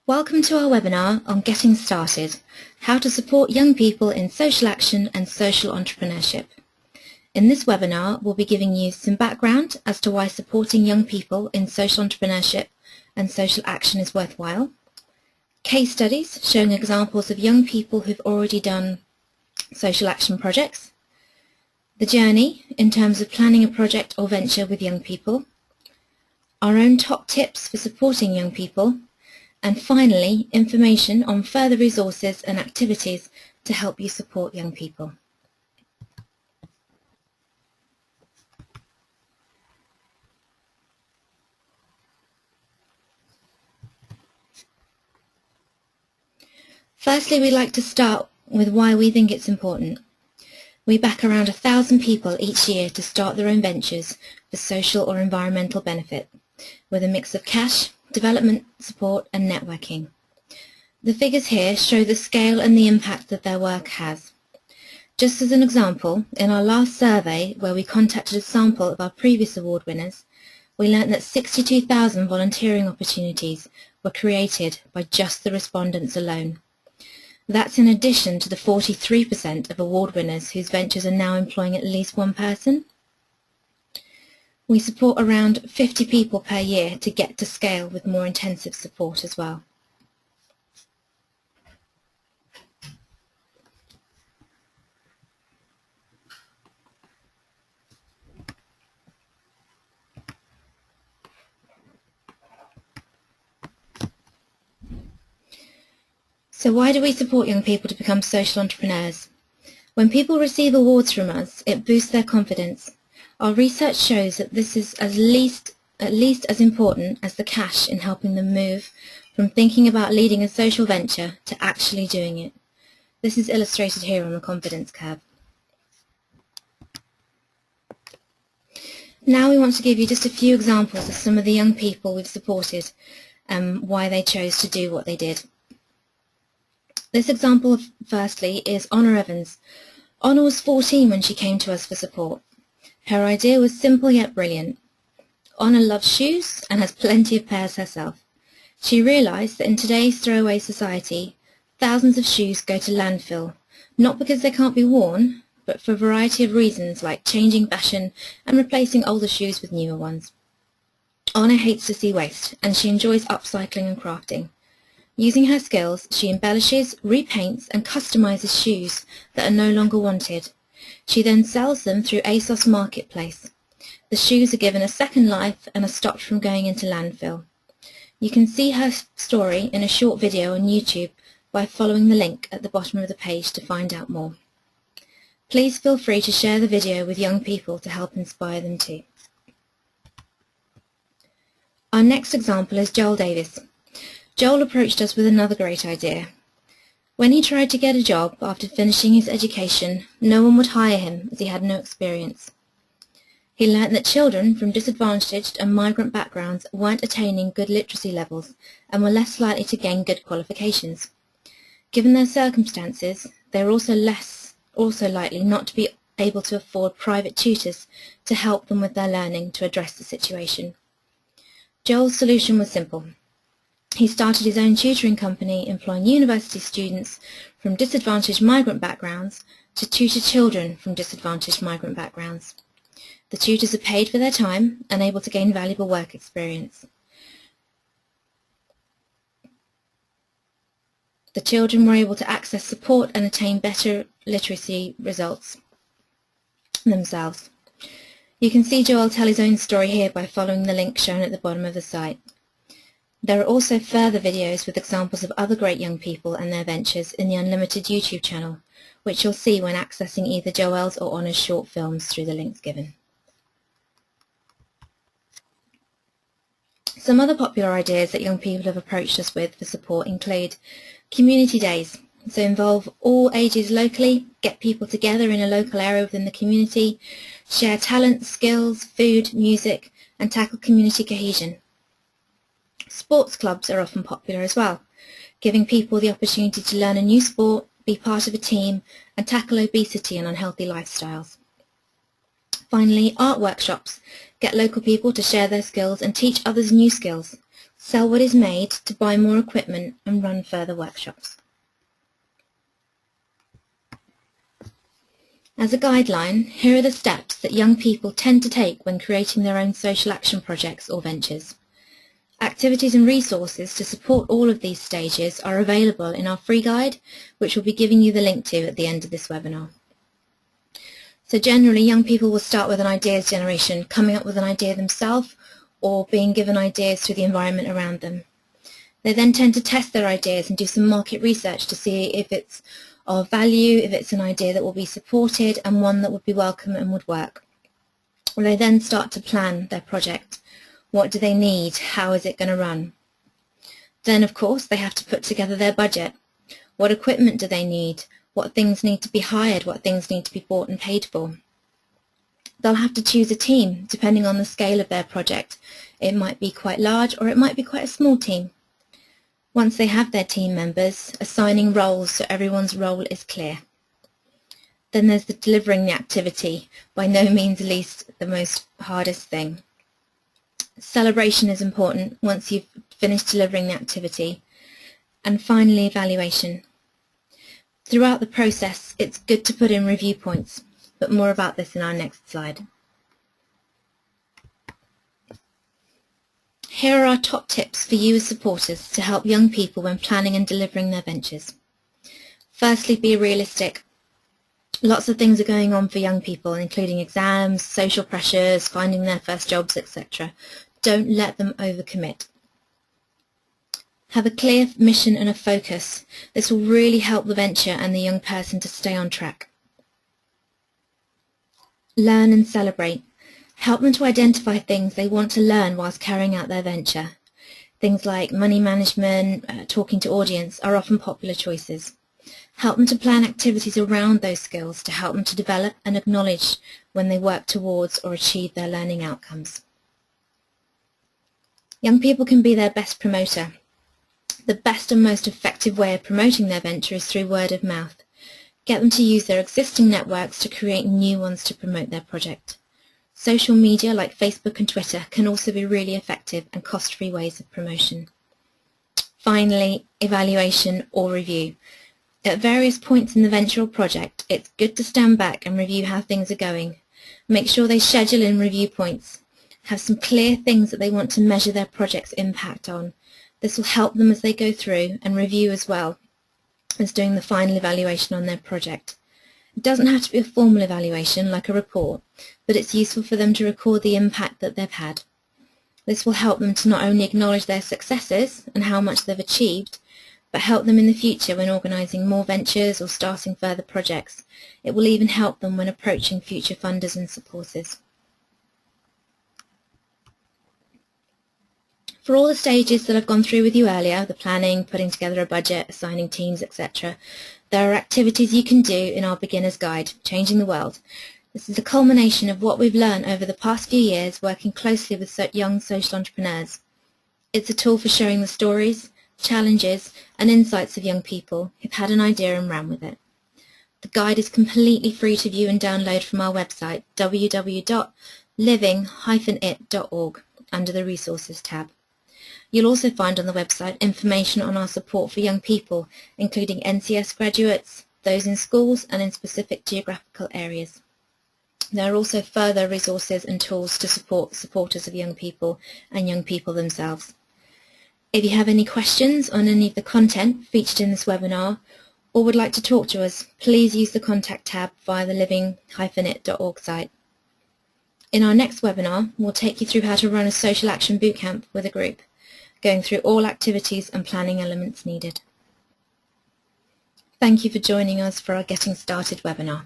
Welcome to our webinar on Getting Started, how to support young people in social action and social entrepreneurship. In this webinar, we'll be giving you some background as to why supporting young people in social entrepreneurship and social action is worthwhile, case studies showing examples of young people who've already done social action projects, the journey in terms of planning a project or venture with young people, our own top tips for supporting young people, and finally, information on further resources and activities to help you support young people. Firstly, we'd like to start with why we think it's important. We back around 1,000 people each year to start their own ventures for social or environmental benefit, with a mix of cash, development support and networking. The figures here show the scale and the impact that their work has. Just as an example, in our last survey where we contacted a sample of our previous award winners, we learnt that 62,000 volunteering opportunities were created by just the respondents alone. That's in addition to the 43% of award winners whose ventures are now employing at least one person. We support around 50 people per year to get to scale with more intensive support as well. So why do we support young people to become social entrepreneurs? When people receive awards from us, it boosts their confidence. Our research shows that this is at least as important as the cash in helping them move from thinking about leading a social venture to actually doing it. This is illustrated here on the confidence curve. Now we want to give you just a few examples of some of the young people we've supported and why they chose to do what they did. This example, firstly, is Honor Evans. Honor was 14 when she came to us for support. Her idea was simple yet brilliant. Honor loves shoes and has plenty of pairs herself. She realised that in today's throwaway society, thousands of shoes go to landfill, not because they can't be worn, but for a variety of reasons like changing fashion and replacing older shoes with newer ones. Honor hates to see waste, and she enjoys upcycling and crafting. Using her skills, she embellishes, repaints and customises shoes that are no longer wanted. She then sells them through ASOS Marketplace. The shoes are given a second life and are stopped from going into landfill. You can see her story in a short video on YouTube by following the link at the bottom of the page to find out more. Please feel free to share the video with young people to help inspire them too. Our next example is Joel Davis. Joel approached us with another great idea. When he tried to get a job after finishing his education, no one would hire him as he had no experience. He learnt that children from disadvantaged and migrant backgrounds weren't attaining good literacy levels and were less likely to gain good qualifications. Given their circumstances, they were also likely not to be able to afford private tutors to help them with their learning to address the situation. Joel's solution was simple. He started his own tutoring company employing university students from disadvantaged migrant backgrounds to tutor children from disadvantaged migrant backgrounds. The tutors are paid for their time and able to gain valuable work experience. The children were able to access support and attain better literacy results themselves. You can see Joel tell his own story here by following the link shown at the bottom of the site. There are also further videos with examples of other great young people and their ventures in the Unlimited YouTube channel, which you'll see when accessing either Joel's or Honor's short films through the links given. Some other popular ideas that young people have approached us with for support include community days, so involve all ages locally, get people together in a local area within the community, share talent, skills, food, music, and tackle community cohesion. Sports clubs are often popular as well, giving people the opportunity to learn a new sport, be part of a team, and tackle obesity and unhealthy lifestyles. Finally, art workshops get local people to share their skills and teach others new skills, sell what is made to buy more equipment and run further workshops. As a guideline, here are the steps that young people tend to take when creating their own social action projects or ventures. Activities and resources to support all of these stages are available in our free guide, which we'll be giving you the link to at the end of this webinar. So generally, young people will start with an ideas generation, coming up with an idea themselves or being given ideas through the environment around them. They then tend to test their ideas and do some market research to see if it's of value, if it's an idea that will be supported and one that would be welcome and would work. They then start to plan their project. What do they need? How is it going to run? Then, of course, they have to put together their budget. What equipment do they need? What things need to be hired? What things need to be bought and paid for? They'll have to choose a team depending on the scale of their project. It might be quite large or it might be quite a small team. Once they have their team members, assigning roles so everyone's role is clear. Then there's the delivering the activity, by no means least the most hardest thing. Celebration is important once you've finished delivering the activity. And finally, evaluation. Throughout the process, it's good to put in review points, but more about this in our next slide. Here are our top tips for you as supporters to help young people when planning and delivering their ventures. Firstly, be realistic. Lots of things are going on for young people, including exams, social pressures, finding their first jobs, etc. Don't let them overcommit. Have a clear mission and a focus. This will really help the venture and the young person to stay on track. Learn and celebrate. Help them to identify things they want to learn whilst carrying out their venture. Things like money management, talking to audience are often popular choices. Help them to plan activities around those skills to help them to develop and acknowledge when they work towards or achieve their learning outcomes. Young people can be their best promoter. The best and most effective way of promoting their venture is through word of mouth. Get them to use their existing networks to create new ones to promote their project. Social media like Facebook and Twitter can also be really effective and cost-free ways of promotion. Finally, evaluation or review. At various points in the venture or project, it's good to stand back and review how things are going. Make sure they schedule in review points. Have some clear things that they want to measure their project's impact on. This will help them as they go through and review as well as doing the final evaluation on their project. It doesn't have to be a formal evaluation like a report, but it's useful for them to record the impact that they've had. This will help them to not only acknowledge their successes and how much they've achieved, but help them in the future when organising more ventures or starting further projects. It will even help them when approaching future funders and supporters. For all the stages that I've gone through with you earlier, the planning, putting together a budget, assigning teams, etc., there are activities you can do in our beginner's guide, Changing the World. This is a culmination of what we've learned over the past few years working closely with young social entrepreneurs. It's a tool for sharing the stories, challenges and insights of young people who've had an idea and ran with it. The guide is completely free to view and download from our website www.living-it.org under the Resources tab. You'll also find on the website information on our support for young people, including NCS graduates, those in schools and in specific geographical areas. There are also further resources and tools to support supporters of young people and young people themselves. If you have any questions on any of the content featured in this webinar or would like to talk to us, please use the Contact tab via the living-it.org site. In our next webinar, we'll take you through how to run a social action bootcamp with a group, going through all activities and planning elements needed. Thank you for joining us for our Getting Started webinar.